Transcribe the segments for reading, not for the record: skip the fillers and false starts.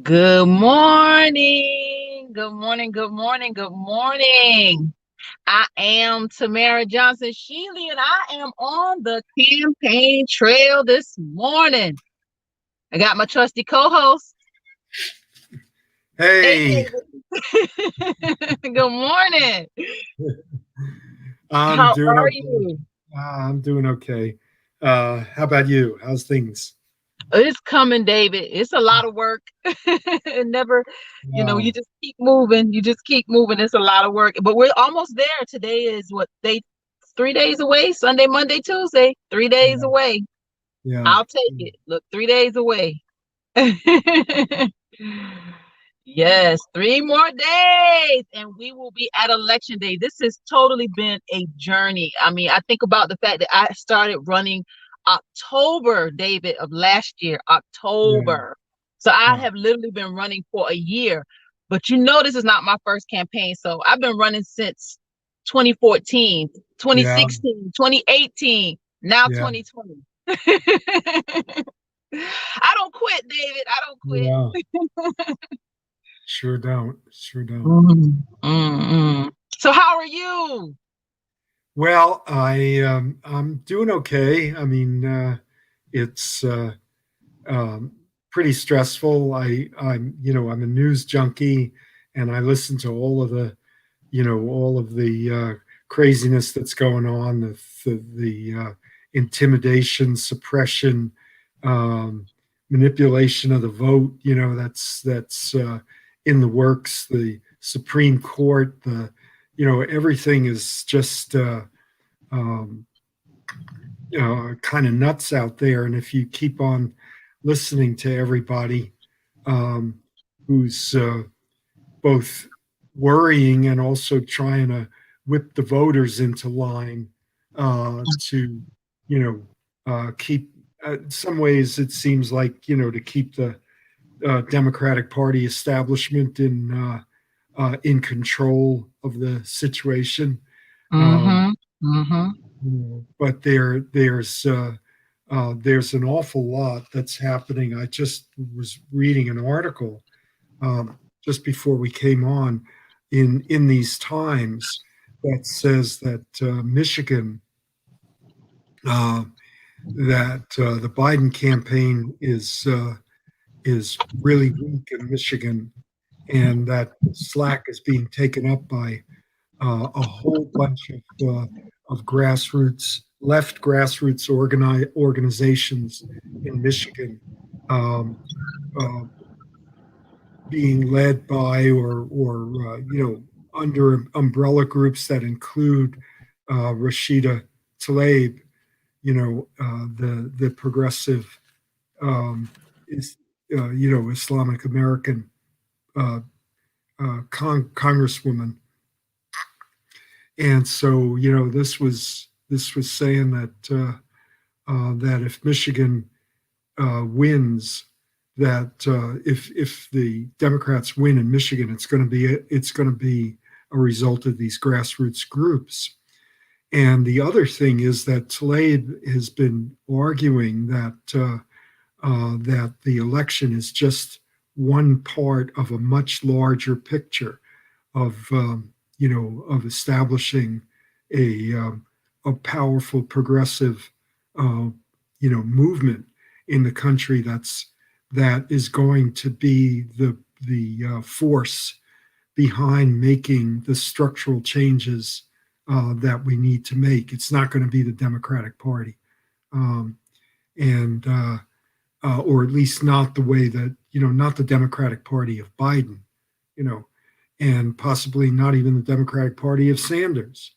Good morning. Good morning. Good morning. Good morning. I am Tamara Johnson-shealey, and I am on the campaign trail this morning. I got my trusty co-host. Hey, Hey, David. Good morning. I'm How doing are okay. you? I'm doing okay. How about you? How's things? It's coming, David. It's a lot of work. It never, you Wow. just keep moving. You just keep moving. It's a lot of work, but we're almost there. Today is what day 3 days away. Sunday, Monday, Tuesday. 3 days Yeah, away. yeah, I'll take it. Look, 3 days away. Yes, 3 more days, and we will be at election day. This has totally been a journey. I mean, I think about the fact that I started running October, David, of last year, yeah, October. So I yeah, have literally been running for a year. But this is not my first campaign. So I've been running since 2014, yeah, 2016, 2018, now yeah, 2020. I don't quit, David. I don't quit. yeah. Sure don't. Sure don't. Mhm. Mm. So how are you? Well, I'm doing okay. I mean, it's um, pretty stressful. I'm a news junkie, and I listen to all of the craziness that's going on, the intimidation, suppression, um, manipulation of the vote. That's in the works. The Supreme Court, everything is just um, kind of nuts out there. And if you keep on listening to everybody um, who's both worrying and also trying to whip the voters into line to, keep. Some ways it seems like to keep the Democratic Party establishment in control of the situation. Um, Mm-hmm. Mm-hmm. but there's an awful lot that's happening. I just was reading an article just before we came on in these times that says that Michigan, uh, that the Biden campaign is really weak in Michigan, and that slack is being taken up by a whole bunch of left grassroots organizations in Michigan, um, uh, being led by or under umbrella groups that include Rashida Tlaib, the progressive um, is Islamic American uh, Congresswoman. And so this was saying that if Michigan wins, that if the Democrats win in Michigan, it's going to be a result of these grassroots groups. And the other thing is that Tlaib has been arguing that the election is just one part of a much larger picture of establishing a powerful progressive uh, movement in the country that is going to be the force behind making the structural changes that we need to make. It's not going to be the Democratic Party, um, and or at least not the way that not the Democratic Party of Biden, you know, and possibly not even the Democratic Party of Sanders.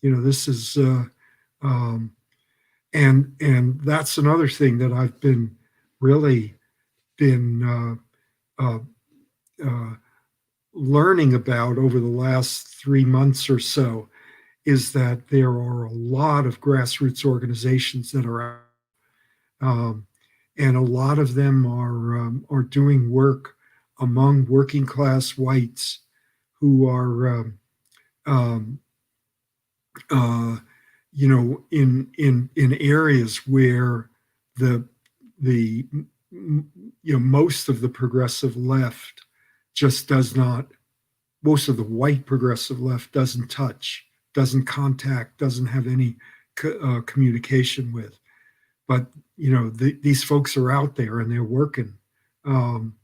This is um, and that's another thing that I've been really been uh, uh, learning about over the last 3 months or so is that there are a lot of grassroots organizations that are out, um, and a lot of them are doing work among working class whites who are um, uh, in areas where the the most of the progressive left just does not, most of the white progressive left doesn't touch, doesn't contact, doesn't have any communication with. But these folks are out there and they're working, um,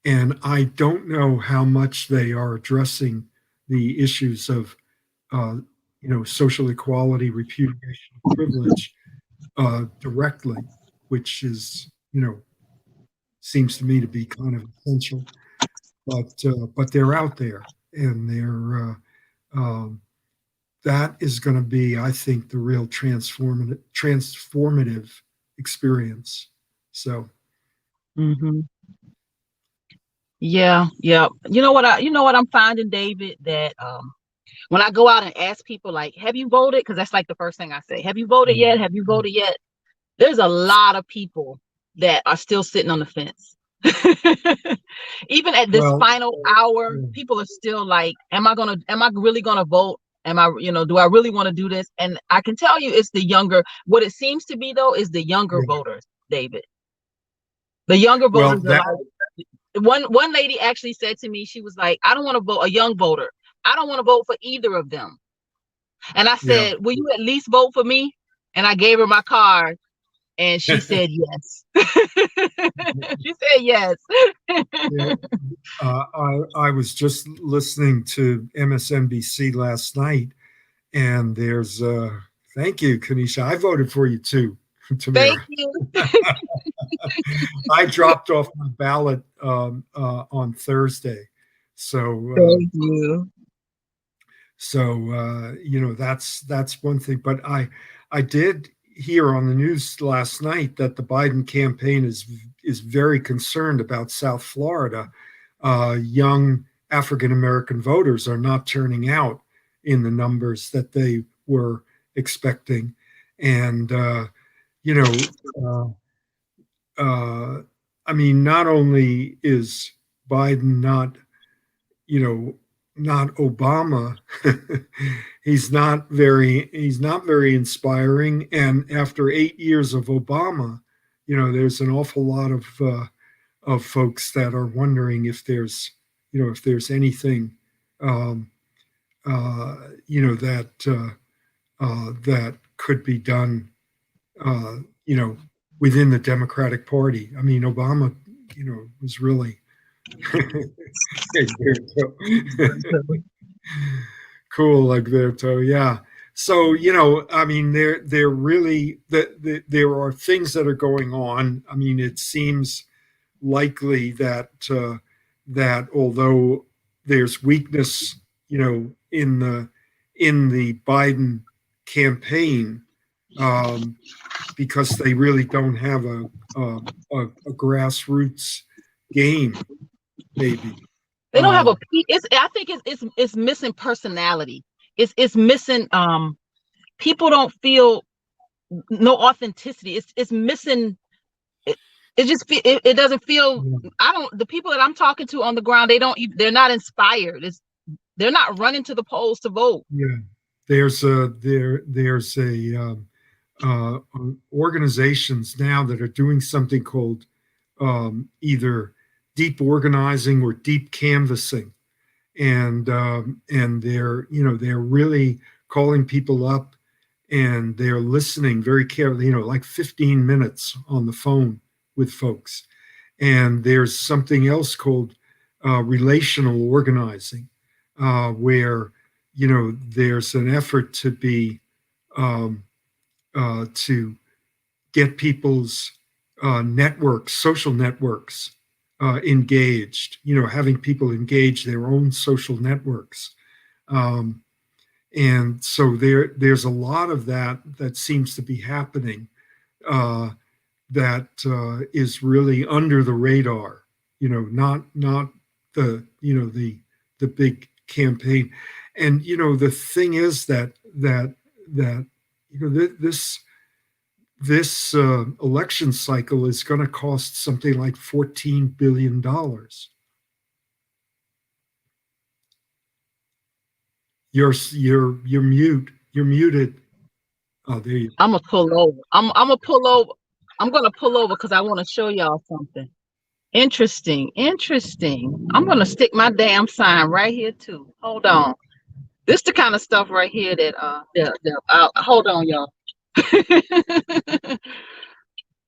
and I don't know how much they are addressing the issues of social equality, repudiation, privilege directly, which is seems to me to be kind of essential. But they're out there, and that is going to be, I think, the real transformative experience. So, Mm-hmm. Yeah, yeah. You know what I'm finding, David, that when I go out and ask people like, have you voted? Because that's like the first thing I say. Have you voted yet? Have you voted yet? There's a lot of people that are still sitting on the fence. Even at this well, final hour, yeah, people are still like, am I really gonna vote? Do I really want to do this? And I can tell you it's the younger, what it seems to be though, is the younger yeah. voters, David. The younger Well, voters are that like, one lady actually said to me, she was like, I don't want to vote, a young voter. I don't want to vote for either of them. And I yeah, said, will you at least vote for me? And I gave her my card and she said yes. She said yes. yeah. I was just listening to MSNBC last night, and there's thank you, Kanisha. I voted for you too, Thank Tamara. you. I dropped off my ballot on Thursday, so Thank you. that's one thing. But I did hear on the news last night that the Biden campaign is very concerned about South Florida. Young African American voters are not turning out in the numbers that they were expecting, and you know. I mean, not only is Biden not, you know, not Obama, he's not very inspiring. And after 8 years of Obama, there's an awful lot of folks that are wondering if there's anything, um, uh, that could be done, uh, you know, within the Democratic Party. I mean, Obama, was really cool, Alberto. Yeah. So, I mean, there really there are things that are going on. I mean, it seems likely that although there's weakness, in the Biden campaign, um, because they really don't have a grassroots game, maybe. They don't have Uh, a it's I think it's missing personality. It's missing people don't feel no authenticity. It's missing it, it doesn't feel. I don't, the people that I'm talking to on the ground, they're not inspired. They're not running to the polls to vote. yeah, there's organizations now that are doing something called either deep organizing or deep canvassing, and they're really calling people up, and they're listening very carefully, like 15 minutes on the phone with folks. And there's something else called relational organizing, where there's an effort um, to get people's social networks engaged. Having people engage their own social networks. Um, and so there's a lot of that seems to be happening, uh, that is really under the radar. Not the big campaign. And the thing is that this election cycle is going to cost something like $14 billion. You're mute. You're muted. Oh, there you. I'm gonna pull over. I'm gonna pull over. I'm gonna pull over because I want to show y'all something. Interesting. Interesting. I'm gonna stick my damn sign right here too. Hold on. This the kind of stuff right here that hold on, y'all.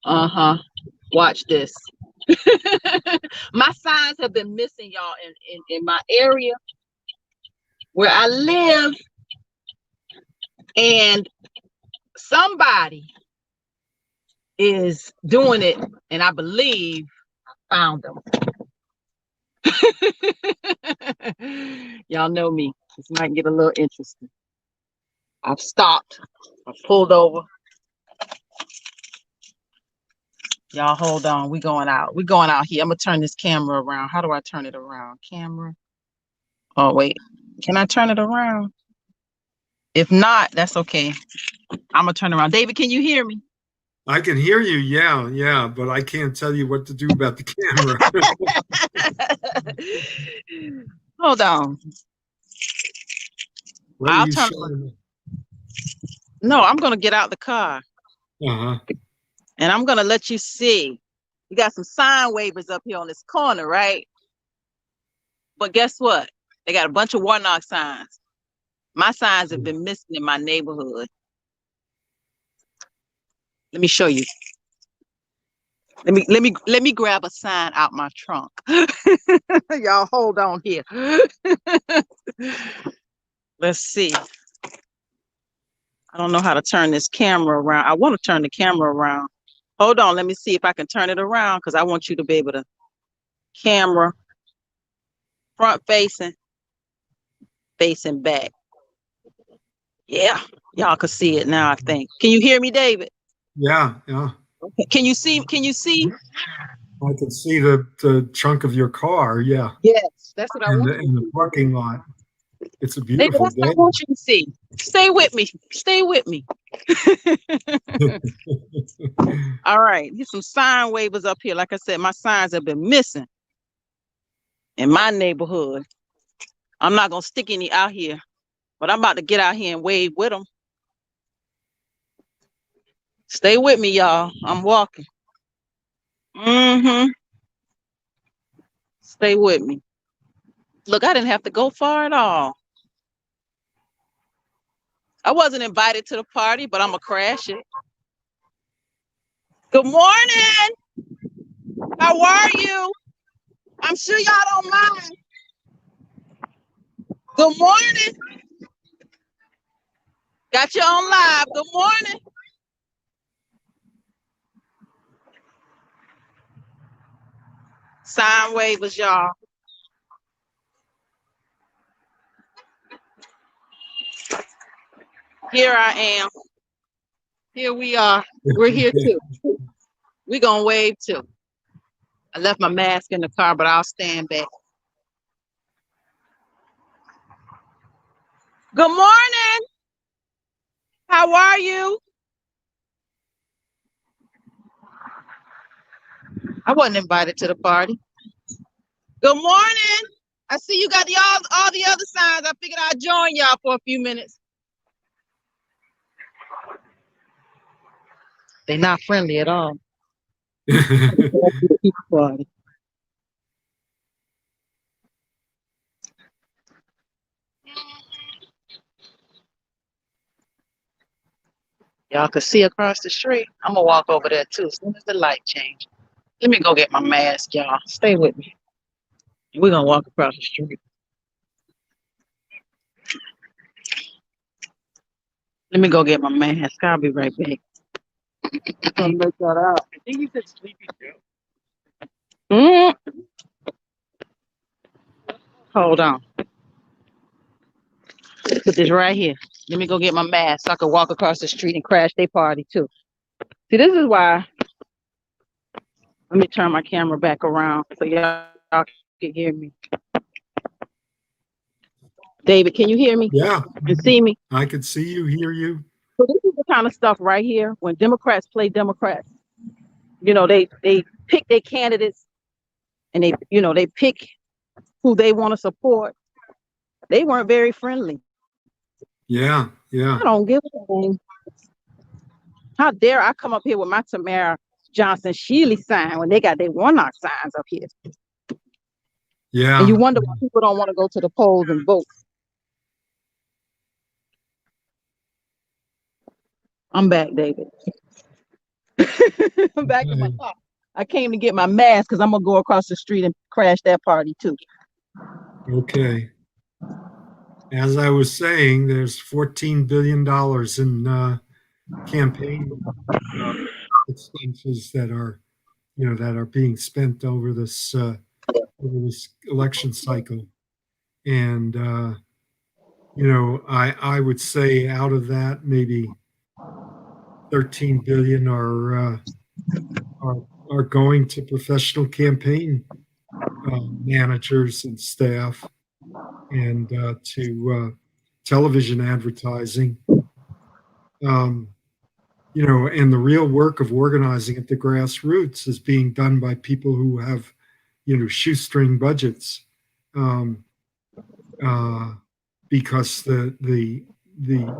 Uh-huh. Watch this. My signs have been missing, y'all, in my area where I live, and somebody is doing it, and I believe I found them. Y'all know me. This might get a little interesting. I've stopped. I've pulled over. Y'all hold on. We going out. We going out here. I'm gonna turn this camera around. How do I turn it around? Camera. Oh wait. Can I turn it around? If not, that's okay. I'm gonna turn around. David, can you hear me? I can hear you, yeah, but I can't tell you what to do about the camera. Hold on. What are I'll you turn. showing? No, I'm gonna get out the car Uh-huh. and I'm gonna let you see. You got some sign wavers up here on this corner, right? But guess what? They got a bunch of Warnock signs. My signs have been missing in my neighborhood. Let me show you. Let me grab a sign out my trunk. Y'all hold on here. Let's see. I don't know how to turn this camera around. I want to turn the camera around. Hold on, let me see if I can turn it around because I want you to be able to camera front facing, facing back. Yeah, y'all can see it now, I think. Can you hear me, David? Yeah. Can you see? Can you see? I can see the trunk of your car, yeah, Yes, that's what I and want the you to in the see. parking lot. It's a David, beautiful that's what I day. want you to see. Stay with me. Stay with me. All right, here's some sign wavers up here. Like I said, my signs have been missing in my neighborhood. I'm not gonna stick any out here, but I'm about to get out here and wave with them. Stay with me, y'all. I'm walking. Mm-hmm. Stay with me. Look, I didn't have to go far at all. I wasn't invited to the party, but I'm gonna crash it. Good morning. How are you? I'm sure y'all don't mind. Good morning. Got you on live. Good morning. Sign wavers, y'all. Here I am. Here we are. We're here too. We're gonna wave too. I left my mask in the car, but I'll stand back. Good morning. How are you? I wasn't invited to the party. Good morning. I see you got all the other signs. I figured I'd join y'all for a few minutes. They're not friendly at all. Party. Y'all can see across the street. I'm gonna walk over there too as soon as the light change. Let me go get my mask, y'all. Stay with me. We're gonna walk across the street. Let me go get my mask. I'll be right back. Make that out. I think you said sleepy too. Hold on. Put this right here. Let me go get my mask so I can walk across the street and crash their party too. See, this is why. Let me turn my camera back around so y'all can hear me. David, can you hear me? Yeah, And see me? I can see you, hear you. So this is the kind of stuff right here. When Democrats play Democrats, they pick their candidates and they pick who they want to support. They weren't very friendly. Yeah. I don't give a thing. How dare I come up here with my Tamara Johnson-shealey sign when they got their Warnock signs up here. And Yeah. you wonder why people don't want to go to the polls and vote. I'm back, David. I'm back in my car. I came to get my mask because I'm gonna go across the street and crash that party too. Okay. As I was saying, there's $14 billion in campaign expenses that are, that are being spent over this election cycle. And I would say out of that, maybe 13 billion are going to professional campaign managers and staff, and to television advertising. Um, and the real work of organizing at the grassroots is being done by people who have, shoestring budgets, um, uh, because the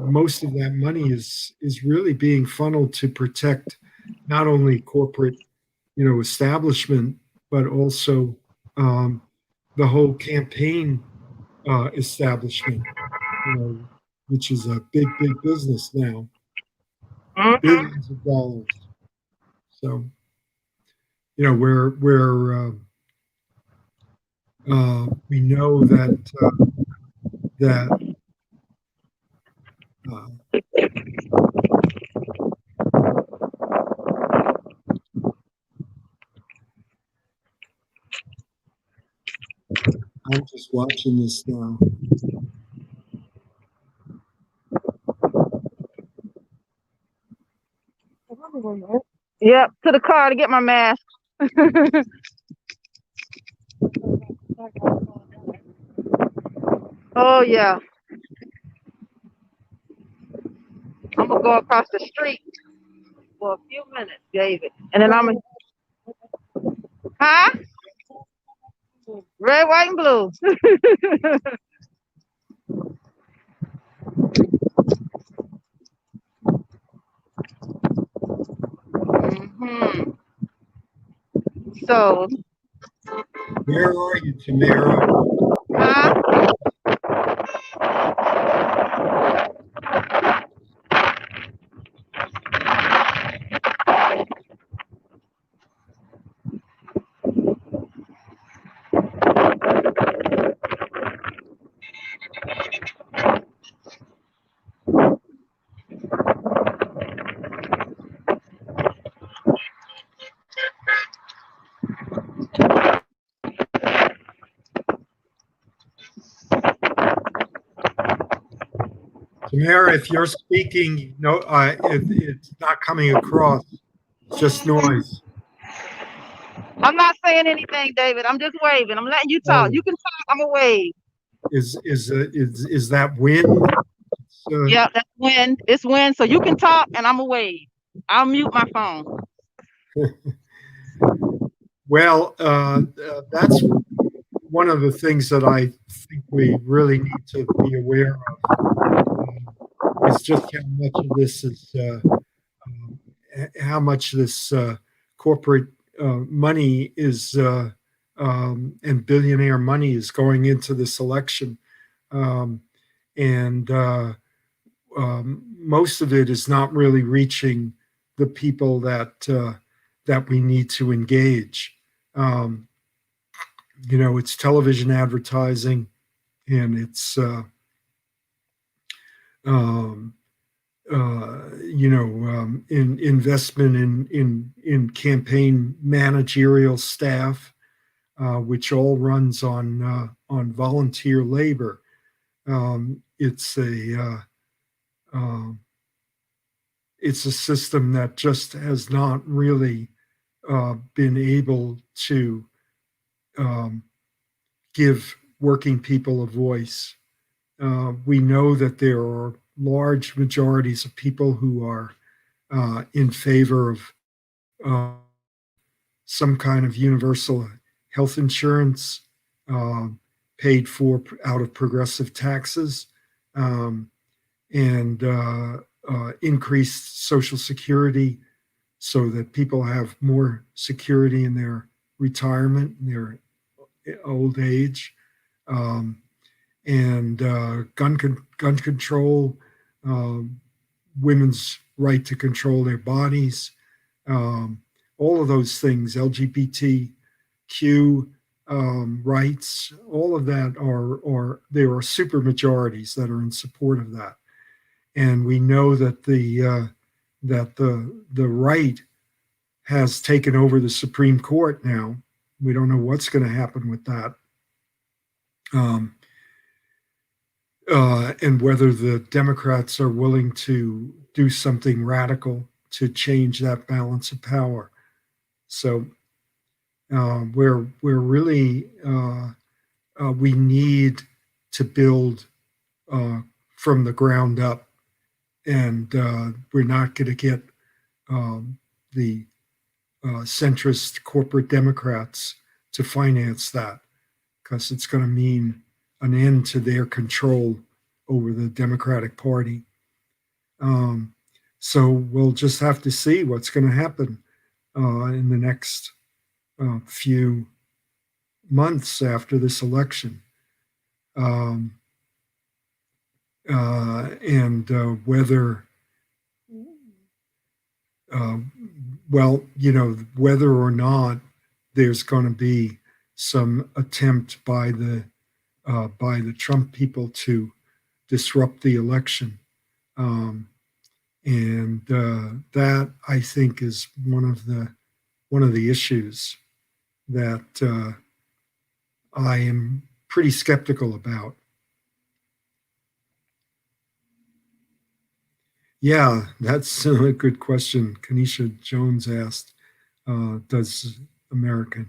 most of that money is really being funneled to protect not only corporate, establishment, but also the whole campaign establishment, which is a big business now, Mm-hmm. billions of dollars. So, where we know that uh, I'm just watching this now. Yep, to the car to get my mask. Oh yeah, I'm gonna go across the street for a few minutes, David, and then huh? Red, white, and blue. hmm So, Where are you, Tamara? huh? Tamara, if you're speaking, no, it's not coming across. It's just noise. I'm not saying anything, David. I'm just waving. I'm letting you talk. Oh, You can talk. I'm gonna wave. is that wind? Yeah, that's wind. It's wind. So you can talk, and I'm gonna wave. I'll mute my phone. Well, that's one of the things that I think we really need to be aware of, is just how much of this is how much this corporate money is and billionaire money is going into this election, um, and most of it is not really reaching the people that we need to engage. Um, it's television advertising, and it's um, in investment in campaign managerial staff, which all runs on volunteer labor. It's a system that just has not really been able to um, give working people a voice. We know that there are large majorities of people who are in favor of some kind of universal health insurance, um, paid for out of progressive taxes, um, and increased Social Security so that people have more security in their retirement, in their old age, um, and gun control, um, women's right to control their bodies, um, all of those things, LGBTQ rights, all of that are there are super majorities that are in support of that, and we know that the right has taken over the Supreme Court now. We don't know what's going to happen with that. Um, and whether the Democrats are willing to do something radical to change that balance of power. So we're really we need to build from the ground up, and we're not going to get the centrist corporate Democrats to finance that, because it's going to mean an end to their control over the Democratic Party. So we'll just have to see what's going to happen in the next few months after this election. And whether, well, whether or not there's going to be some attempt by the Trump people to disrupt the election. And that, I think, is one of the issues that I am pretty skeptical about. Yeah, that's a good question. Kanisha Jones asked, does American?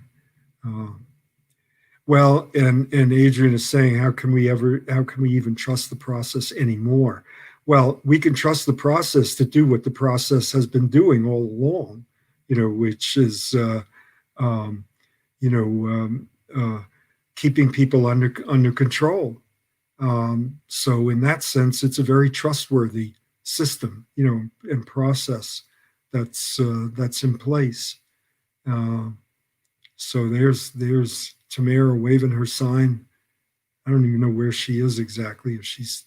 Well, and Adrian is saying, how can we even trust the process anymore? Well, we can trust the process to do what the process has been doing all along, which is, keeping people under control. So in that sense, it's a very trustworthy system, and process that's in place. So there's Tamara waving her sign. I don't even know where she is exactly, if she's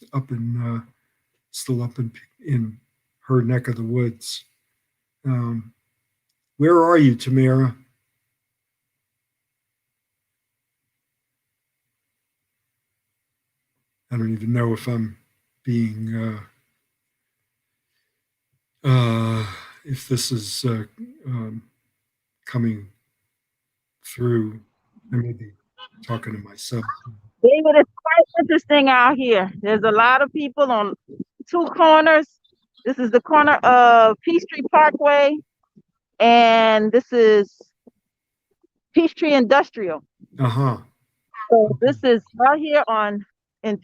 still up in her neck of the woods. Where are you, Tamara? I don't even know if I'm being if this is coming through. I may be talking to myself. David, it's quite interesting out here. There's a lot of people on two corners. This is the corner of Peachtree Parkway, and this is Peachtree Industrial. So this is right here in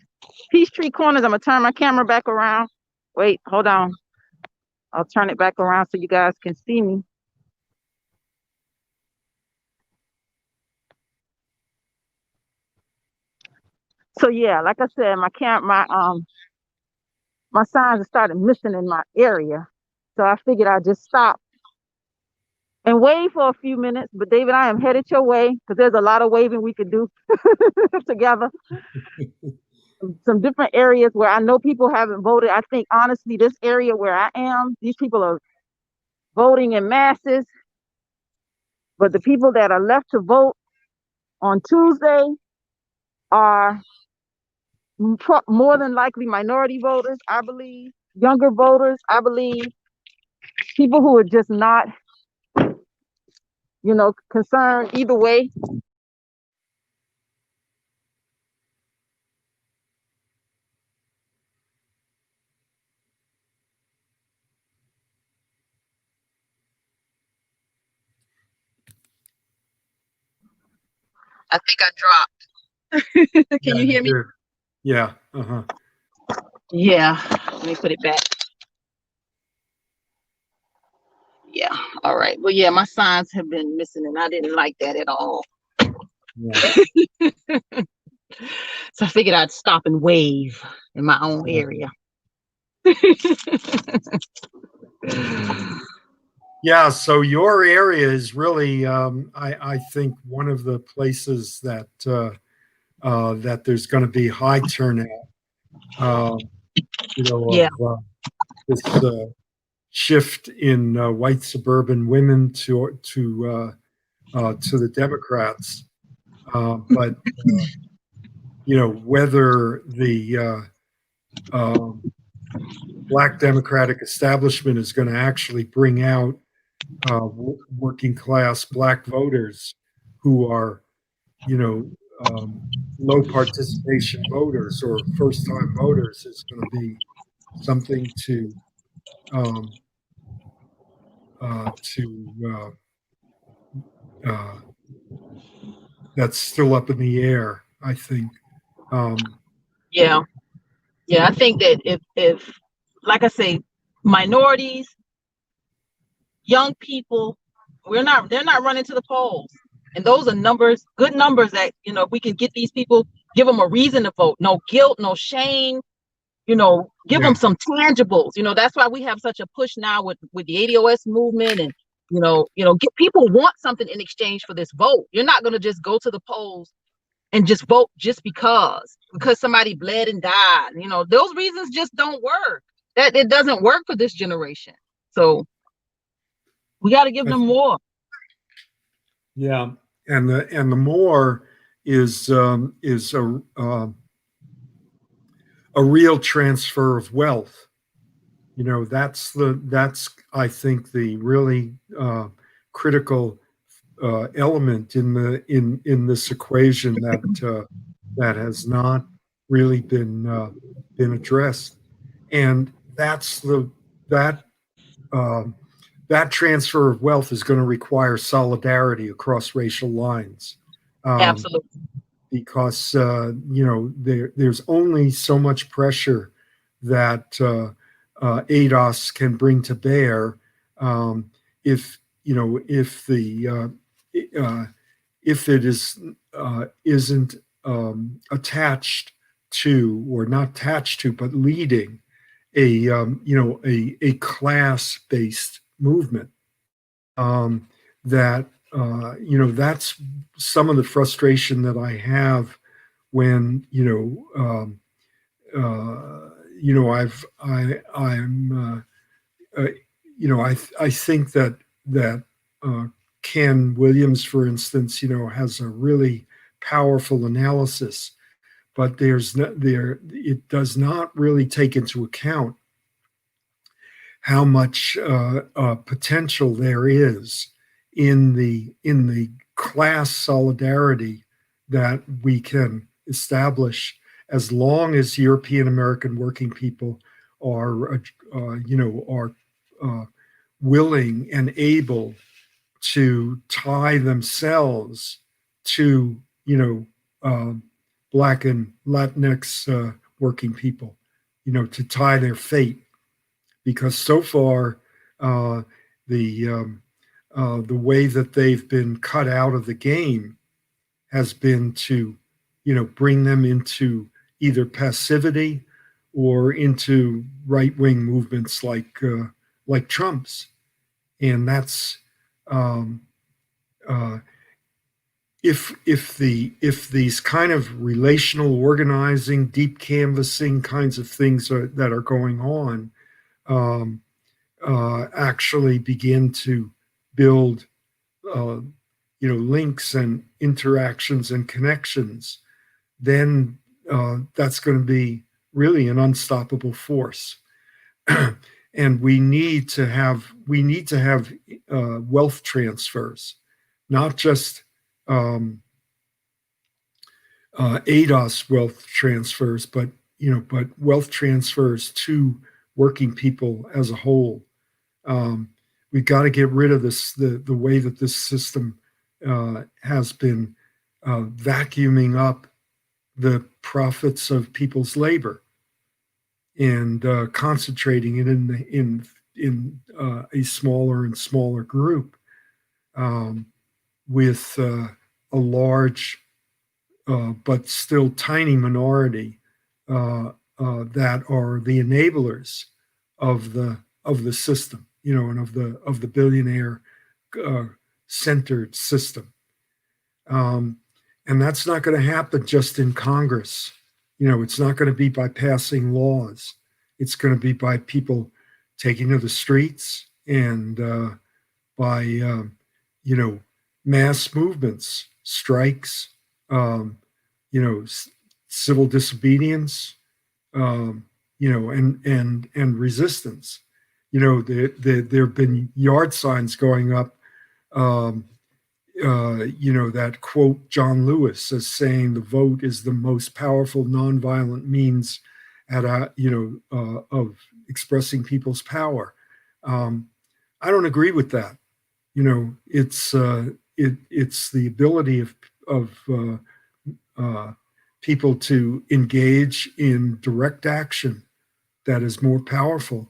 Peachtree Corners. I'm gonna turn my camera back around. Wait, hold on. I'll turn it back around so you guys can see me. So yeah, like I said, my signs have started missing in my area. So I figured I'd just stop and wave for a few minutes. But David, I am headed your way because there's a lot of waving we could do together. Some different areas where I know people haven't voted. I think honestly, this area where I am, these people are voting in masses. But the people that are left to vote on Tuesday are more than likely minority voters, I believe, younger voters, I believe, people who are just not, concerned either way. I think I dropped. Can you hear me? Yeah. Yeah. Let me put it back. Yeah. All right. Well, yeah, my signs have been missing, and I didn't like that at all. Yeah. So I figured I'd stop and wave in my own area. Yeah, so your area is really, I think, one of the places that there's going to be high turnout. Uh, Yeah, of this shift in white suburban women to the Democrats. But whether the um, black Democratic establishment is going to actually bring out working class black voters who are, you know, low participation voters or first time voters is going to be something um, to uh, that's still up in the air. I think. Um, yeah, yeah. I think that if like I say, minorities, young people, they're not running to the polls. And those are numbers, good numbers that, if we can get these people, give them a reason to vote. No guilt, no shame, give yeah, them some tangibles. That's why we have such a push now with the ADOS movement, and get people want something in exchange for this vote. You're not going to just go to the polls and just vote just because somebody bled and died. Those reasons just don't work. That it doesn't work for this generation. So we got to give I them think, more. yeah, and the more is a real transfer of wealth. That's I think the really critical element in this equation that has not really been addressed, and that um, that transfer of wealth is going to require solidarity across racial lines. Um, Absolutely. because there's only so much pressure that ADOS can bring to bear um, if uh, if it isn't attached to, or not attached to, but leading a class based movement um, that that's some of the frustration that I have when I'm I think that uh, Ken Williams, for instance, has a really powerful analysis, but it does not really take into account how much potential there is in the class solidarity that we can establish as long as European American working people are willing and able to tie themselves to Black and Latinx working people, to tie their fate, because so far uh, the way that they've been cut out of the game has been to bring them into either passivity or into right wing movements like Trump's, and that's um, uh, if these kind of relational organizing, deep canvassing kinds of things that are going on um, actually begin to build uh, links and interactions and connections, then that's going to be really an unstoppable force. And we need to have wealth transfers, not just um, ADOS wealth transfers, but wealth transfers to working people as a whole. Um, we've got to get rid of the way that this system has been vacuuming up the profits of people's labor and concentrating it in a smaller and smaller group um, with a large but still tiny minority that are the enablers of the system. and of the billionaire uh, centered system. Um, and that's not going to happen just in Congress. It's not going to be by passing laws. It's going to be by people taking to the streets and by you know mass movements, strikes, um, civil disobedience, and resistance. There have been yard signs going up. Um, that quote John Lewis as saying the vote is the most powerful nonviolent means of expressing people's power. Um, I don't agree with that. It's the ability of people to engage in direct action that is more powerful.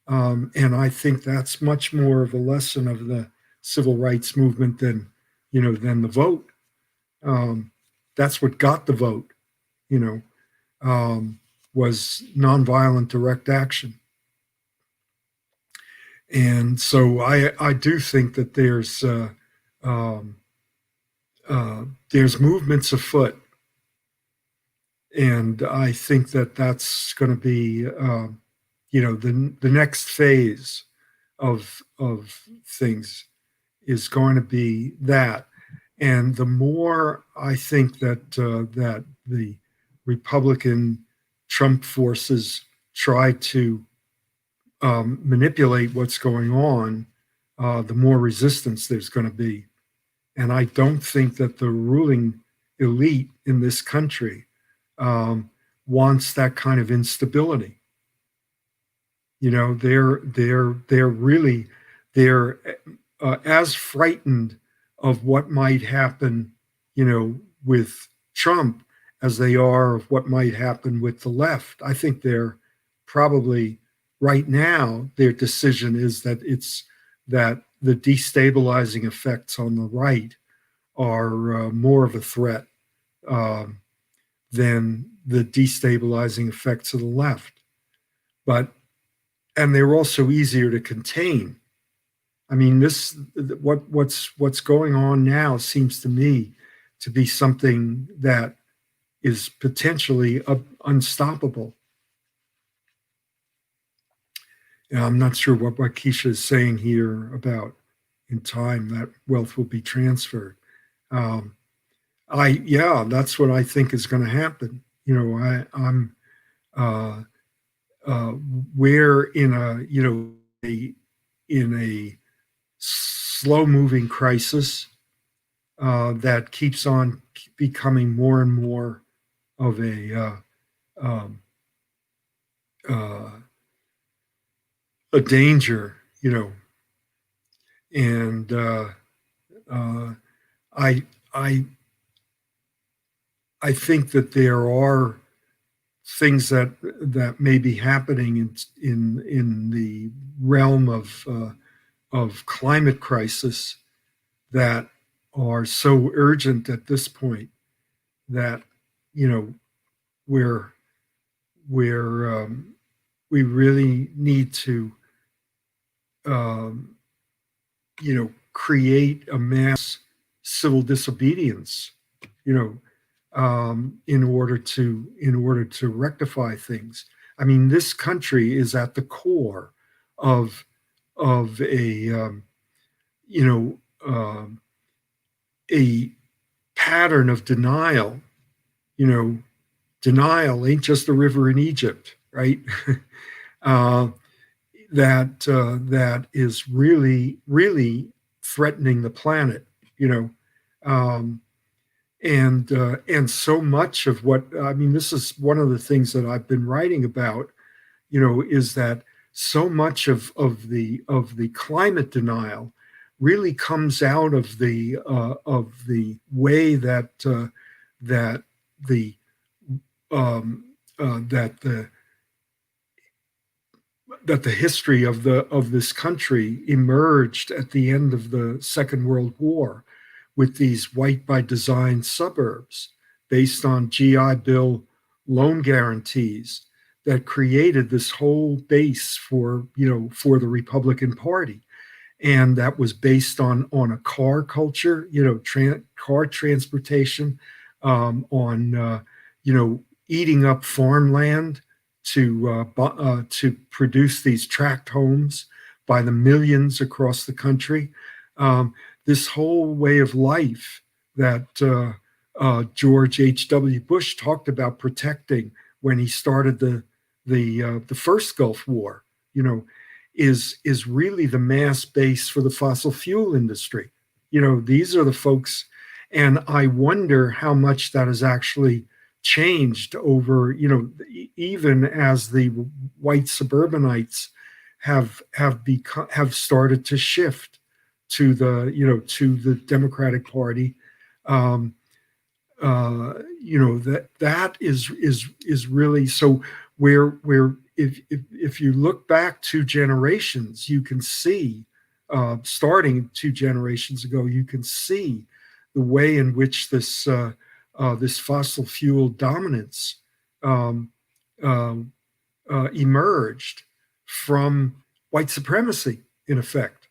And I think that's much more of a lesson of the civil rights movement than the vote. Um, that's what got the vote, you know, was nonviolent direct action. And so I do think that um, there's movements afoot, and I think that that's going to be the next phase of things is going to be that. And the more I think that the Republican Trump forces try to manipulate what's going on, the more resistance there's going to be. And I don't think that the ruling elite in this country um, wants that kind of instability. They're really they're as frightened of what might happen, with Trump as they are of what might happen with the left. I think they're probably right now their decision is that the destabilizing effects on the right are more of a threat um, than the destabilizing effects of the left. But and they're also easier to contain. I mean, what's going on now seems to me to be something that is potentially unstoppable. And I'm not sure what Keisha is saying here about in time that wealth will be transferred. Um, that's what I think is going to happen. I'm uh, uh, we're in a slow moving crisis that keeps on becoming more and more of um, uh, a danger, and uh, I I I think that there are things that may be happening in the realm of climate crisis that are so urgent at this point that you know we're we really need to um, create a mass civil disobedience, you know, in order to rectify things. I mean, this country is at the core of a you know a pattern of denial. You know, denial ain't just a river in Egypt, right? uh, that is really threatening the planet. You know, um, and so much of what I mean, this is one of the things that I've been writing about. Is that so much of the climate denial really comes out of the way that the that the history of this country emerged at the end of the Second World War with these white by design suburbs based on GI Bill loan guarantees that created this whole base for, for the Republican Party. And that was based on a car culture, car transportation, on eating up farmland to produce these tract homes by the millions across the country. Um, this whole way of life that George H.W. Bush talked about protecting when he started the first Gulf War, is really the mass base for the fossil fuel industry. These are the folks, and I wonder how much that has actually changed over, even as the white suburbanites have started to shift to the Democratic Party. Um, that is really so. Where if you look back 2 generations, you can see, starting 2 generations ago, you can see the way in which this fossil fuel dominance um, uh, emerged from white supremacy, in effect.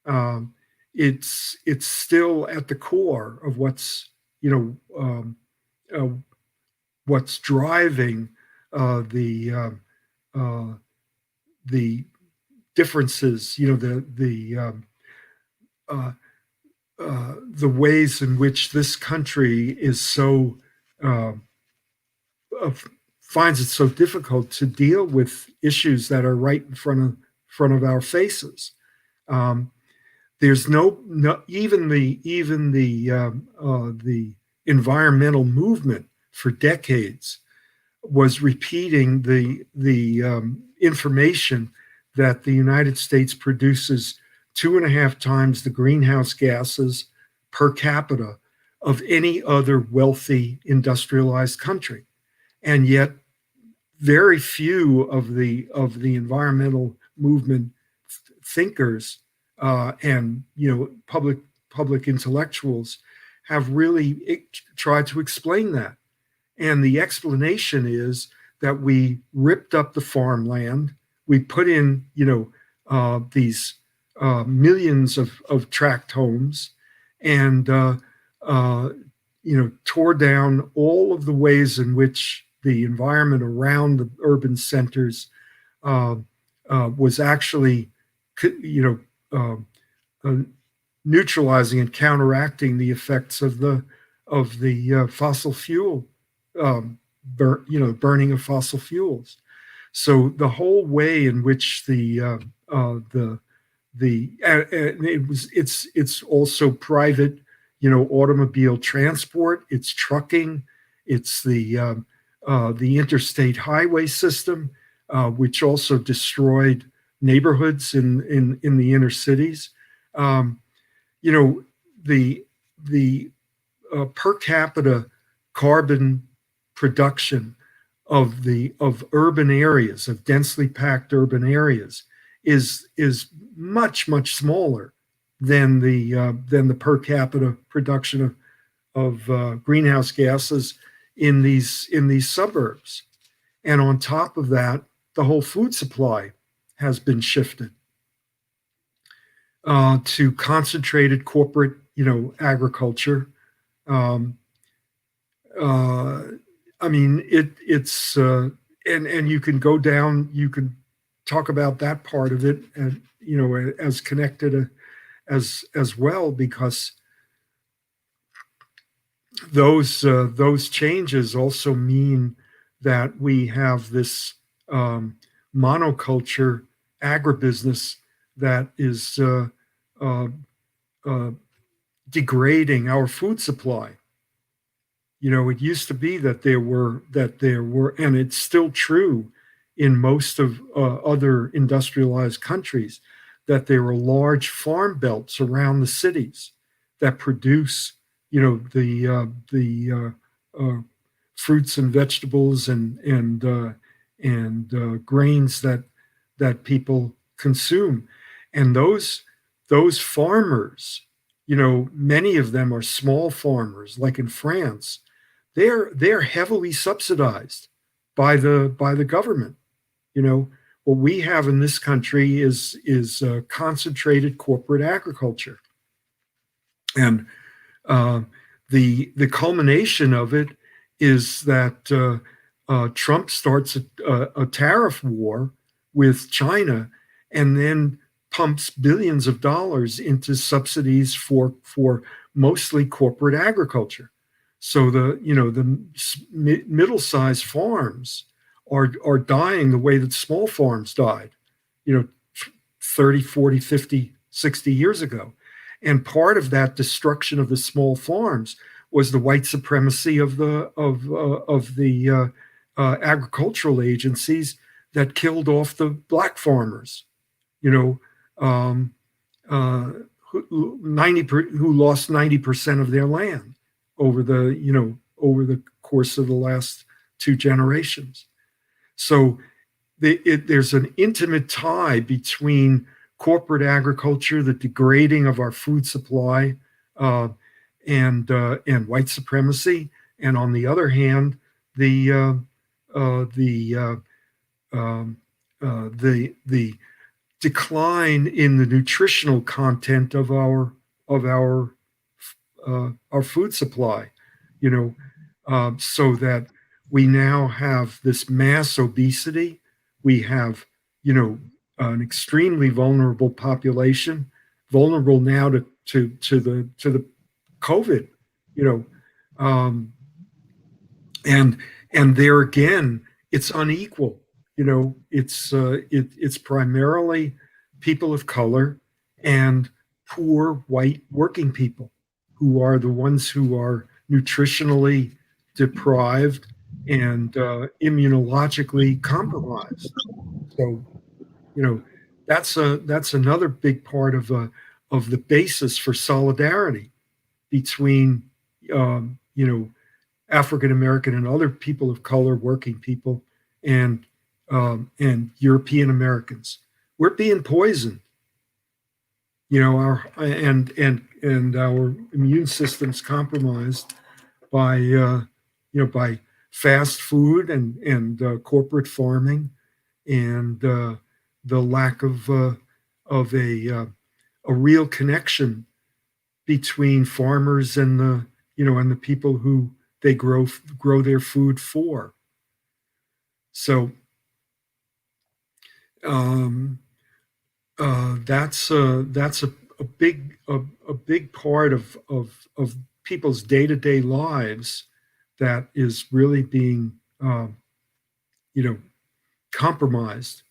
Um, it's still at the core of uh, what's driving uh, the differences, uh, the ways in which this country is so uh, uh, finds it so difficult to deal with issues that are right in front of our faces. Um, there's no the environmental movement for decades was repeating the information that the United States produces 2.5 times the greenhouse gases per capita of any other wealthy industrialized country, and yet very few of the environmental movement thinkers and public intellectuals have really tried to explain that. And the explanation is that we ripped up the farmland, we put in these millions of tract homes, and tore down all of the ways in which the environment around the urban centers uh, was actually, you know, uh, neutralizing and counteracting the effects of the fossil fuel, burning of fossil fuels. So the whole way in which it's also private, automobile transport, it's trucking, it's the interstate highway system, which also destroyed neighborhoods in the inner cities. Um, you know, the per capita carbon production of urban areas, of densely packed urban areas, is much smaller than the per capita production of greenhouse gases in these suburbs. And on top of that, the whole food supply has been shifted to concentrated corporate, agriculture. Um, uh, I mean, it's and you can go down, you can talk about that part of it, and as connected as well, because those changes also mean that we have this monoculture agribusiness that is uh, uh, degrading our food supply. It used to be that there were, and it's still true in most of other industrialized countries, that there are large farm belts around the cities that produce, the fruits and vegetables and grains that people consume, and those farmers, many of them are small farmers, like in France. They're heavily subsidized by the government. You know, what we have in this country is concentrated corporate agriculture, and uh, the culmination of it is that Trump starts a tariff war with China, and then pumps billions of dollars into subsidies for mostly corporate agriculture. So the middle sized farms are dying the way that small farms died, you know, 30, 40, 50, 60 years ago. And part of that destruction of the small farms was the white supremacy of the agricultural agencies that killed off the black farmers. You know, um, uh, who lost 90% of their land over the course of the last two generations. So there's an intimate tie between corporate agriculture, the degrading of our food supply, uh, and white supremacy, and on the other hand, the uh, the the decline in the nutritional content of our food supply. You know, so that we now have this mass obesity. We have, you know, an extremely vulnerable population, vulnerable now to the COVID. You know, um, and and there again, it's unequal. You know, it's primarily people of color and poor white working people who are the ones who are nutritionally deprived and immunologically compromised. So, you know, that's another big part of the basis for solidarity between you know, African American and other people of color, working people, and European Americans. We're being poisoned. You know, and our immune system's compromised by by fast food and corporate farming, and the lack of a real connection between farmers and the people who they grow their food for. So um, that's a big part of people's day to day lives that is really being you know compromised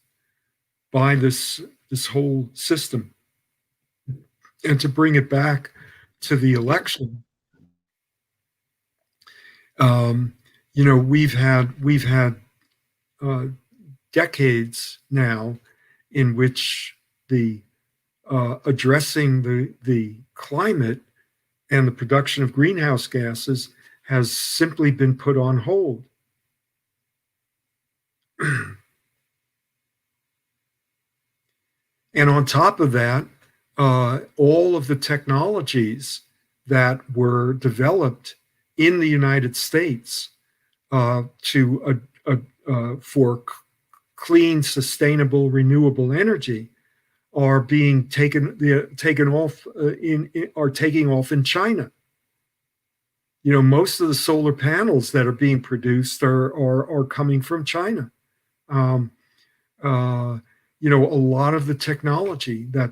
by this whole system. And to bring it back to the election, um, we've had uh, decades now in which the addressing the climate and the production of greenhouse gases has simply been put on hold. And on top of that, all of the technologies that were developed in the United States for clean, sustainable, renewable energy are being taken off are taking off in China. You know, most of the solar panels that are being produced are coming from China. Um, a lot of the technology that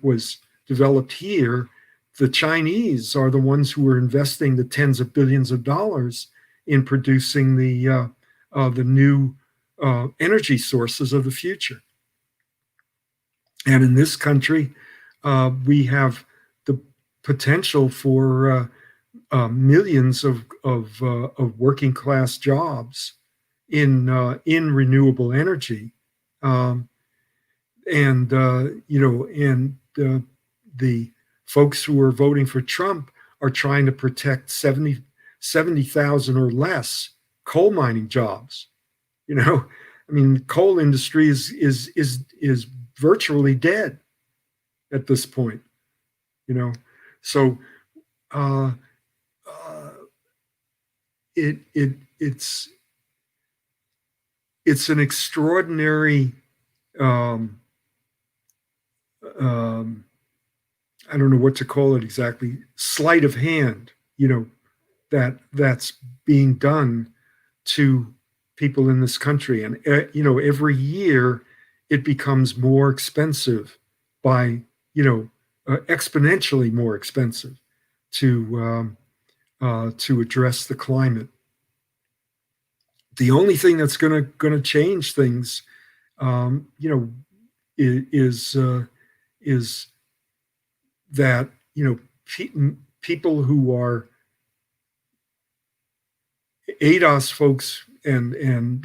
was developed here, the Chinese are the ones who are investing the tens of billions of dollars in producing the new energy sources of the future. And in this country, we have the potential for millions of working class jobs in renewable energy, um, and the folks who are voting for Trump are trying to protect 70,000 or less coal mining jobs. You know, I mean, the coal industry is virtually dead at this point. You know, so uh, uh, it's it's an extraordinary um, um, I don't know what to call it exactly, sleight of hand, that's being done to people in this country. And, every year it becomes more expensive by, exponentially more expensive to address the climate. The only thing that's going to change things, um, you know, is that people who are ADOS folks and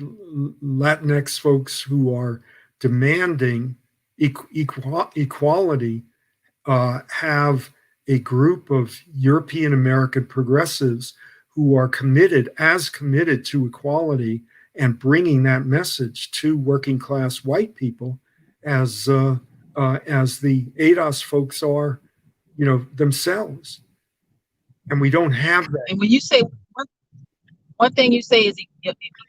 Latinx folks who are demanding equality have a group of European American progressives who are committed to equality and bringing that message to working class white people as the ADOS folks are, themselves. And we don't have that. And when you say one thing you say is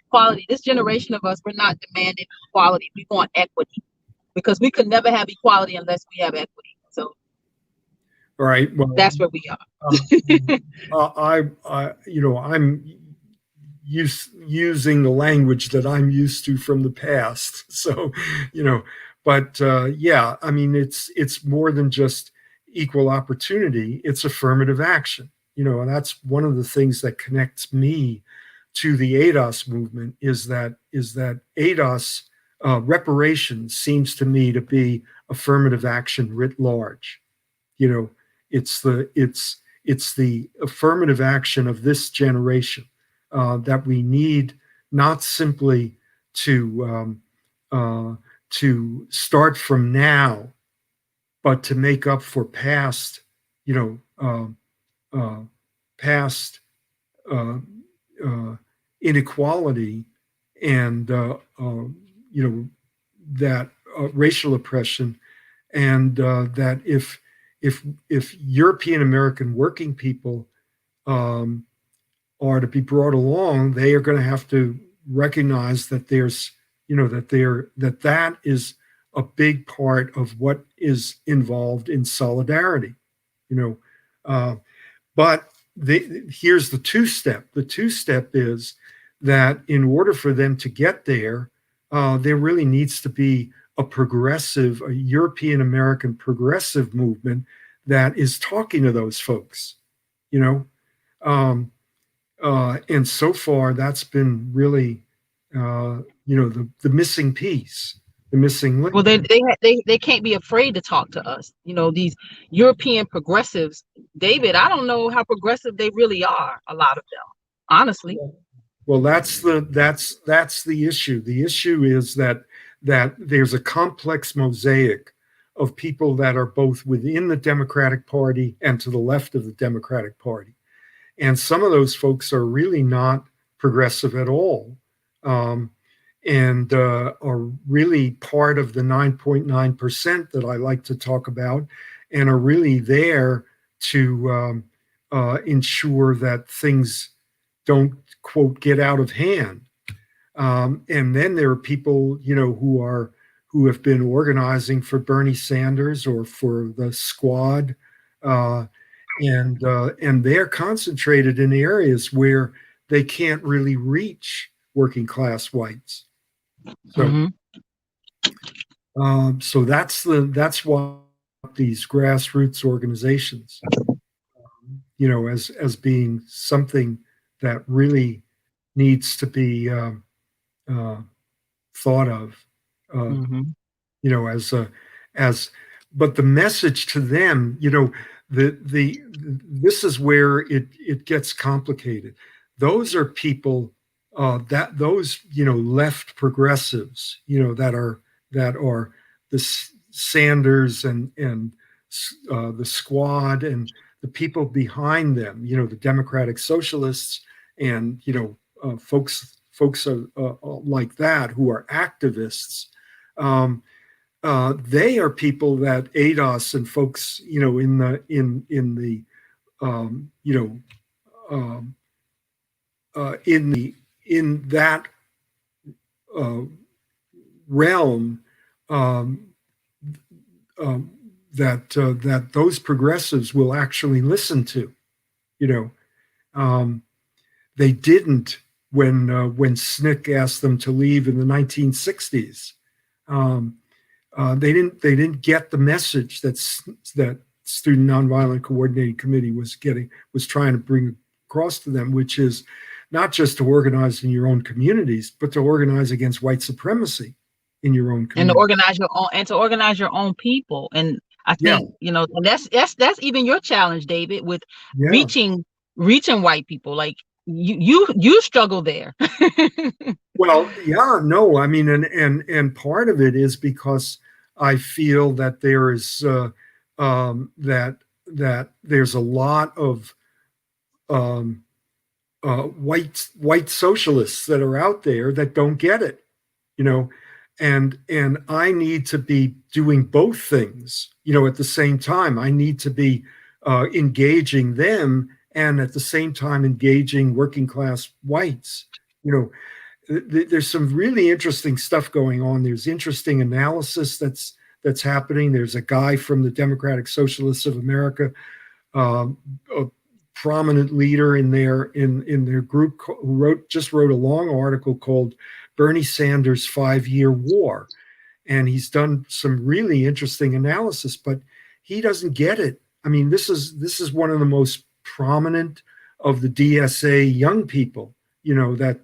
equality, this generation of us, we're not demanding equality. We want equity because we could never have equality unless we have equity. So All right. Well, that's where we are. I'm using the language that I'm used to from the past. So, but yeah, I mean, it's more than just equal opportunity. It's affirmative action. And that's one of the things that connects me to the ADOS movement is that ADOS reparations seems to me to be affirmative action writ large. You know, it's the affirmative action of this generation that we need, not simply to start from now, but to make up for past, you know, past uh, uh, inequality and that racial oppression, and that if European American working people um, are to be brought along, they are going to have to recognize that there's, that is a big part of what is involved in solidarity, you know. But here's the two step. The two step is that in order for them to get there really needs to be a European American progressive movement that is talking to those folks, you know. Um, and so far, that's been really, the missing piece, the missing link. Well, they can't be afraid to talk to us. These European progressives, David. I don't know how progressive they really are. A lot of them, honestly. Well, that's the issue. The issue is that there's a complex mosaic of people that are both within the Democratic Party and to the left of the Democratic Party. And some of those folks are really not progressive at all, um, and are really part of the 9.9% that I like to talk about, and are really there to ensure that things don't, quote, get out of hand. And then there are people, who have been organizing for Bernie Sanders or for the Squad, and they're concentrated in areas where they can't really reach working class whites. So, so that's why these grassroots organizations, as being something that really needs to be uh, thought of, as as but the message to them, the this is where it gets complicated. Those are people that those left progressives, that are the Sanders and the Squad and the people behind them, the Democratic Socialists and folks like that who are activists. They are people that ADOS and folks, in the um, you know um, in that uh, realm, um, um, that those progressives will actually listen to. You know, um, they didn't when SNCC asked them to leave in the 1960s. Um, they didn't get the message that Student Nonviolent Coordinating Committee was trying to bring across to them, which is not just to organize in your own communities, but to organize against white supremacy in your own And to community. organize your own and to organize your own people. And I Yeah, think, and that's even your challenge, David, with yeah. reaching white people. Like you struggle there. Well, yeah, no, I mean, and part of it is because I feel that there is that there's a lot of um, white socialists that are out there that don't get it, you know, and I need to be doing both things, at the same time. I need to be engaging them, and at the same time engaging working class whites. You know, there's some really interesting stuff going on. There's interesting analysis that's happening. There's a guy from the Democratic Socialists of America, um, a prominent leader in their group, who wrote a long article called Bernie Sanders' 5-Year War, and he's done some really interesting analysis, but he doesn't get it. I mean, this is one of the most prominent of the DSA young people, that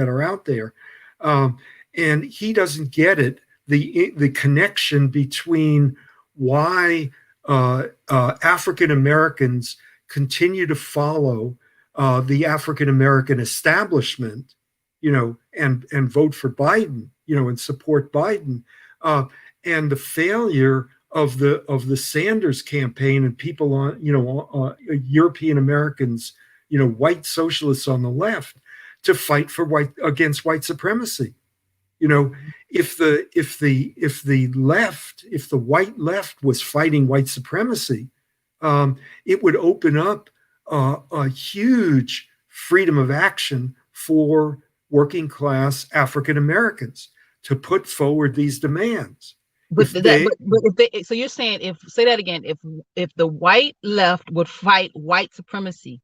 are out there, um, and he doesn't get it. The connection between why African Americans continue to follow the African American establishment, and vote for Biden, and support Biden, uh, and the failure of the Sanders campaign and people European Americans, white socialists on the left, to fight for against white supremacy. You know, if the white left was fighting white supremacy, it would open up a huge freedom of action for working class African Americans to put forward these demands. But If that, they but if they, so you're saying, if say that again, if the white left would fight white supremacy.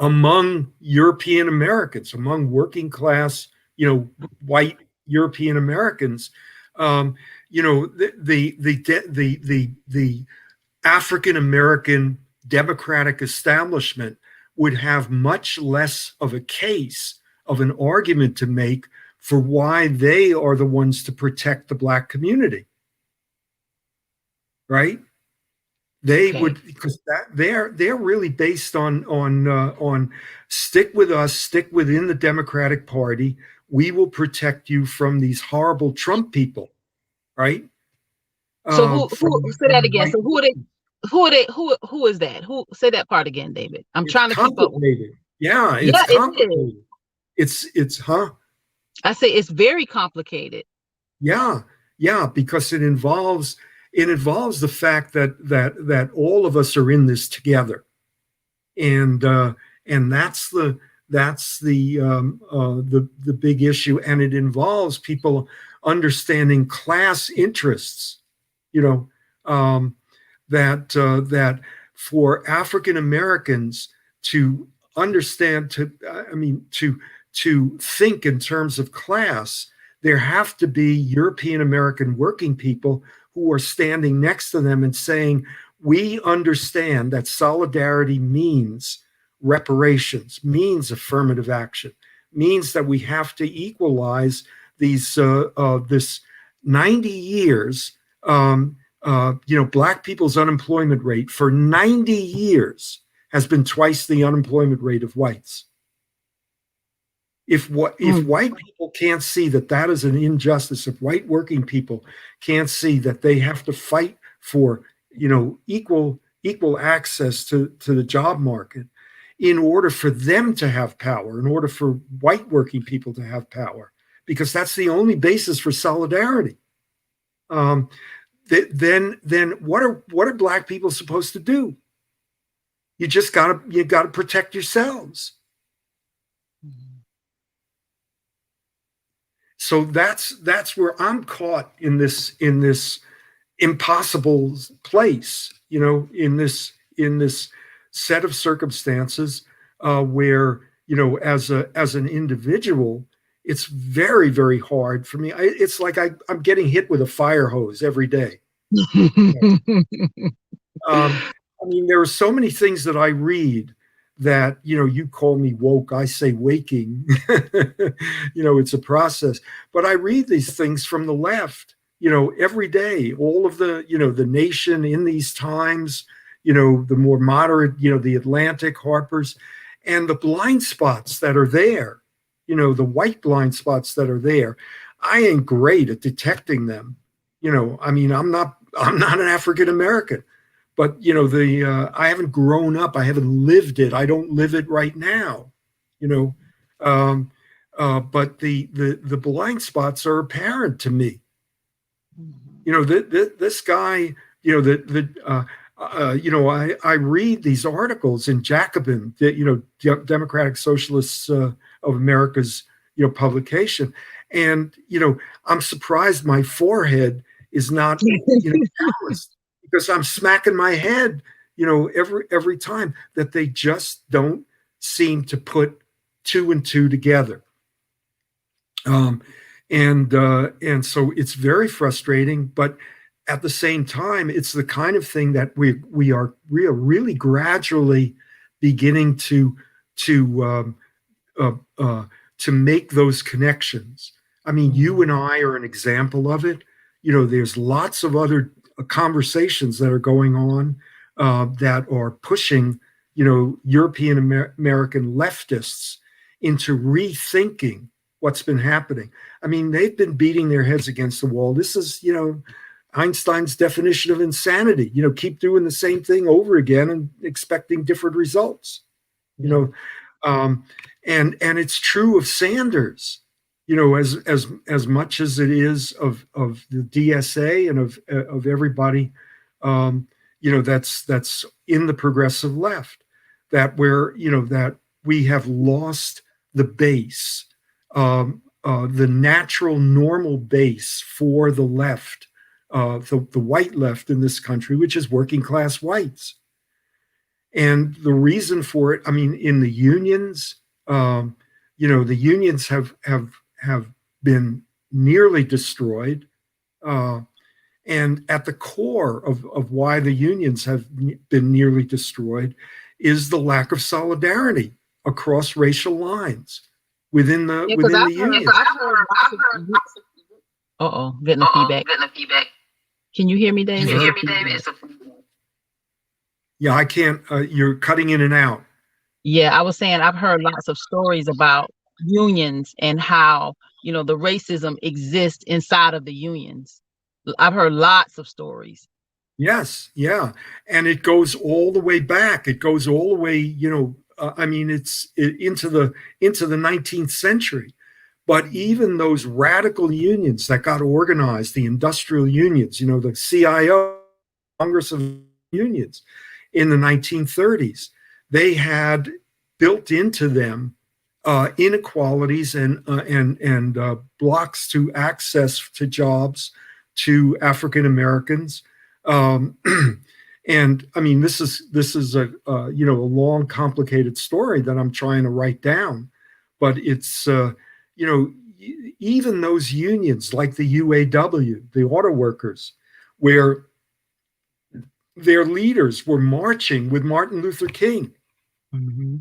Among European Americans, among working class, white European Americans, the African American Democratic establishment would have much less of a case, of an argument to make for why they are the ones to protect the Black community, right? They Okay. would, because they're really based on stick with us, stick within the Democratic Party. We will protect you from these horrible Trump people, right? So who say From that the again? white. So who is that? Who say that part again, David? I'm It's trying to keep up with you. complicated. Yeah, it's Yeah, it is. complicated. It's huh? I say it's very complicated. Yeah, yeah, because it involves the fact that all of us are in this together, and that's the big issue, and it involves people understanding class interests. You know, um, that for African Americans to understand, to think in terms of class, there have to be European American working people who are standing next to them and saying, we understand that solidarity means reparations, means affirmative action, means that we have to equalize this 90 years. Black people's unemployment rate for 90 years has been twice the unemployment rate of whites. If Mm. white people can't see that is an injustice, if white working people can't see that they have to fight for equal access to the job market in order for them to have power, in order for white working people to have power, because that's the only basis for solidarity. Um, then what are Black people supposed to do? You gotta protect yourselves. So that's where I'm caught in this impossible place, in this set of circumstances where, as an individual, it's very, very hard for me. It's like I'm getting hit with a fire hose every day. Um, I mean, there are so many things that I read that, you call me woke, I say waking. It's a process. But I read these things from the left, every day, all of the Nation in these times, the more moderate, the Atlantic, Harper's, and the blind spots that are there, the white blind spots that are there. I ain't great at detecting them. I mean, I'm not an African American, but the I haven't grown up, I haven't lived it, I don't live it right now, you know um, but the blind spots are apparent to me. This guy, I read these articles in Jacobin, Democratic Socialists of America's publication, and I'm surprised my forehead is not calloused, because I'm smacking my head, every time, that they just don't seem to put two and two together. Um, and so it's very frustrating, but at the same time, it's the kind of thing that we are really gradually beginning to uh, uh, to make those connections. I mean, you and I are an example of it. There's lots of other conversations that are going on that are pushing, European American leftists into rethinking what's been happening. I mean, they've been beating their heads against the wall. This is, Einstein's definition of insanity. Keep doing the same thing over again and expecting different results. You know, and it's true of Sanders. As much as it is of the DSA and of everybody, that's in the progressive left, that we have lost the base, the natural, normal base for the left, the white left in this country, which is working class whites. And the reason for it, I mean, in the unions, the unions have been nearly destroyed. And at the core of why the unions have been nearly destroyed is the lack of solidarity across racial lines within the unions. Uh-oh, getting the feedback. Can you hear me, David? Yeah, I can't. You're cutting in and out. Yeah, I was saying I've heard lots of stories about unions and how, the racism exists inside of the unions. I've heard lots of stories. Yes, yeah, and it goes all the way back. It goes all the way, I mean, into the 19th century. But even those radical unions that got organized, the industrial unions, the CIO, Congress of Unions, in the 1930s, they had built into them inequalities and blocks to access to jobs to African Americans. And I mean, this is a long, complicated story that I'm trying to write down, but it's even those unions like the UAW, the auto workers, where their leaders were marching with Martin Luther King. Mm-hmm.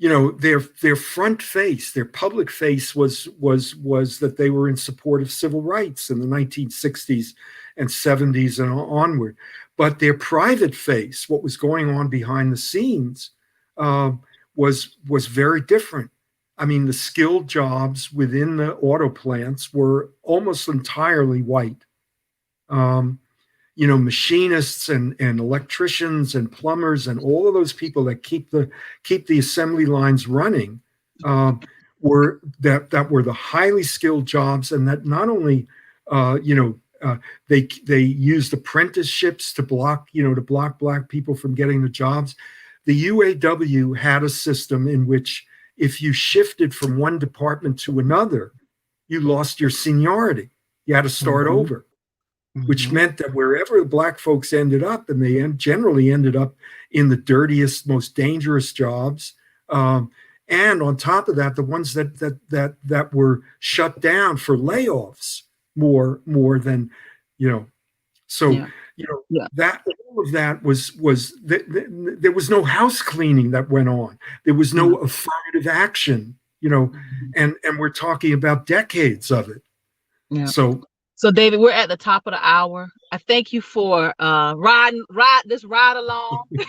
Their front face, their public face was that they were in support of civil rights in the 1960s and 70s and onward. But their private face, what was going on behind the scenes, was very different. I mean, the skilled jobs within the auto plants were almost entirely white. Machinists and electricians and plumbers and all of those people that keep the assembly lines running were the highly skilled jobs, and that not only they used apprenticeships to block black people from getting the jobs. The UAW had a system in which if you shifted from one department to another, you lost your seniority. You had to start Mm-hmm. over, which Mm-hmm. meant that wherever the black folks ended up, and they generally ended up in the dirtiest, most dangerous jobs. And on top of that, the ones that were shut down for layoffs more than, you know. So, Yeah. you know, Yeah. that all of that was there was no house cleaning that went on. There was no Yeah. affirmative action, you know, Mhm. and we're talking about decades of it. Yeah. So So David, we're at the top of the hour. I thank you for ride this ride along. This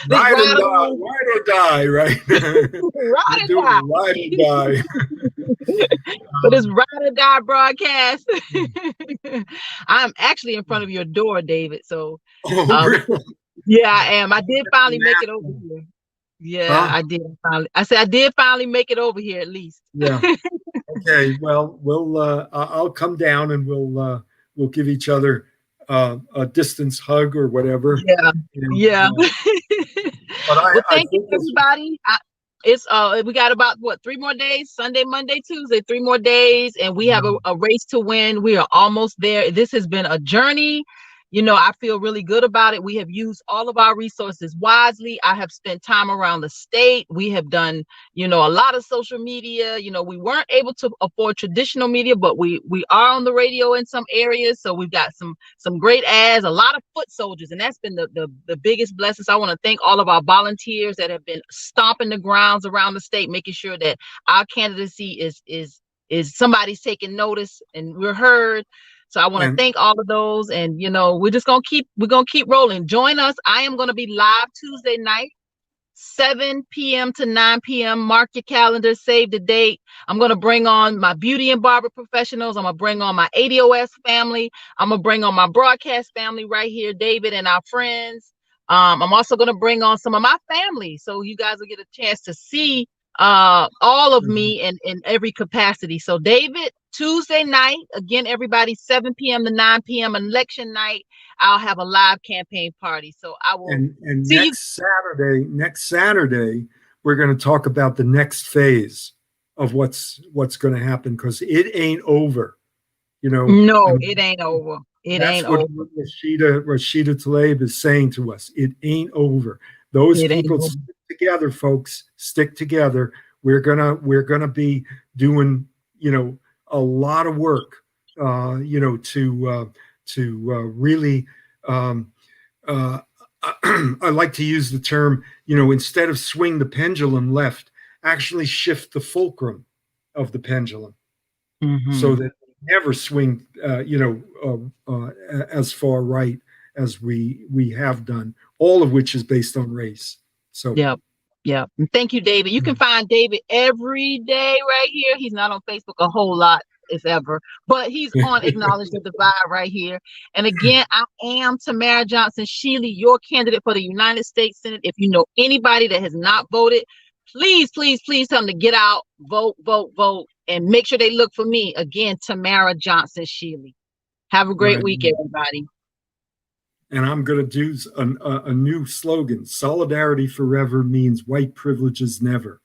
ride and ride die, along. ride or die, right? We're Ride or doing ride or die. die. For this ride or die broadcast. I'm actually in front of your door, David. So Oh, we really? yeah, I am. I did finally make it over here. Yeah, Huh? I did finally. I said I did finally make it over here at least. Yeah. Okay. Well, I'll come down and we'll give each other a distance hug or whatever. Yeah, And, yeah. but Well, I thank you, think this. everybody. It's we got about what 3 more days? Sunday, Monday, Tuesday, 3 more days, and we have a race to win. We are almost there. This has been a journey. I feel really good about it. We have used all of our resources wisely. I have spent time around the state. We have done, a lot of social media. We weren't able to afford traditional media, but we are on the radio in some areas. So we've got some great ads, a lot of foot soldiers, and that's been the biggest blessings. I want to thank all of our volunteers that have been stomping the grounds around the state, making sure that our candidacy is somebody's taking notice and we're heard. So I want to And thank all of those, and we're gonna keep rolling. Join us. I am gonna be live Tuesday night, 7 p.m. to 9 p.m. Mark your calendar, save the date. I'm going to bring on my beauty and barber professionals. I'm going to bring on my ADOS family. I'm going to bring on my broadcast family right here, David and our friends. I'm also going to bring on some of my family. So you guys will get a chance to see all of me in every capacity. So David, Tuesday night, again, everybody, 7 p.m. to 9 p.m. election night, I'll have a live campaign party. So I will and see you. next Saturday, we're going to talk about the next phase of what's going to happen, because it ain't over. I No, mean, it ain't over. It that's ain't what over. Rashida Tlaib is saying to us. It ain't over. Those It ain't people over. stick together, folks. Stick together. We're gonna be doing a lot of work. To really. Uh, I like to use the term. Instead of swing the pendulum left, actually shift the fulcrum of the pendulum, so Mm-hmm. that we never swing, as far right as we have done, all of which is based on race. So, Yep. Yep. And thank you, David. You can find David every day right here. He's not on Facebook a whole lot, if ever, but he's on Acknowledge the Divide right here. And again, I am Tamara Johnson-Shealey, your candidate for the United States Senate. If you know anybody that has not voted, please, please, please tell them to get out, vote, vote, vote, and make sure they look for me. Again, Tamara Johnson-Shealey. Have a great right. week, everybody. And I'm going to do a new slogan: "Solidarity forever means white privileges never."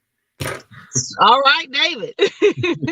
All right, David.